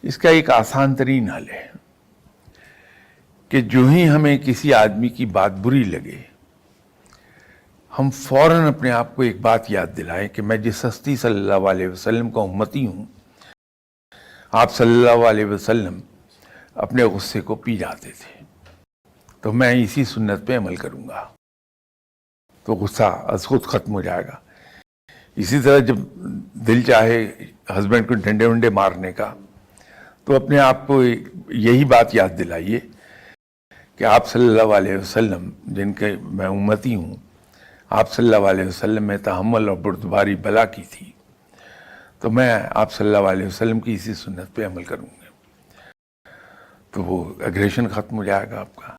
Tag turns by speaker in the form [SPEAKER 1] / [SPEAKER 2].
[SPEAKER 1] اس کا ایک آسان ترین حل ہے کہ جو ہی ہمیں کسی آدمی کی بات بری لگے ہم فوراً اپنے آپ کو ایک بات یاد دلائیں کہ میں جس ہستی صلی اللہ علیہ وسلم کا امتی ہوں، آپ صلی اللہ علیہ وسلم اپنے غصے کو پی جاتے تھے، تو میں اسی سنت پہ عمل کروں گا تو غصہ از خود ختم ہو جائے گا۔ اسی طرح جب دل چاہے ہسبینڈ کو ڈنڈے ونڈے مارنے کا تو اپنے آپ کو یہی بات یاد دلائیے کہ آپ صلی اللہ علیہ وسلم جن کے میں امتی ہوں، آپ صلی اللہ علیہ وسلم میں تحمل اور بردباری بلا کی تھی، تو میں آپ صلی اللہ علیہ وسلم کی اسی سنت پہ عمل کروں گا، تو وہ اگریشن ختم ہو جائے گا آپ کا۔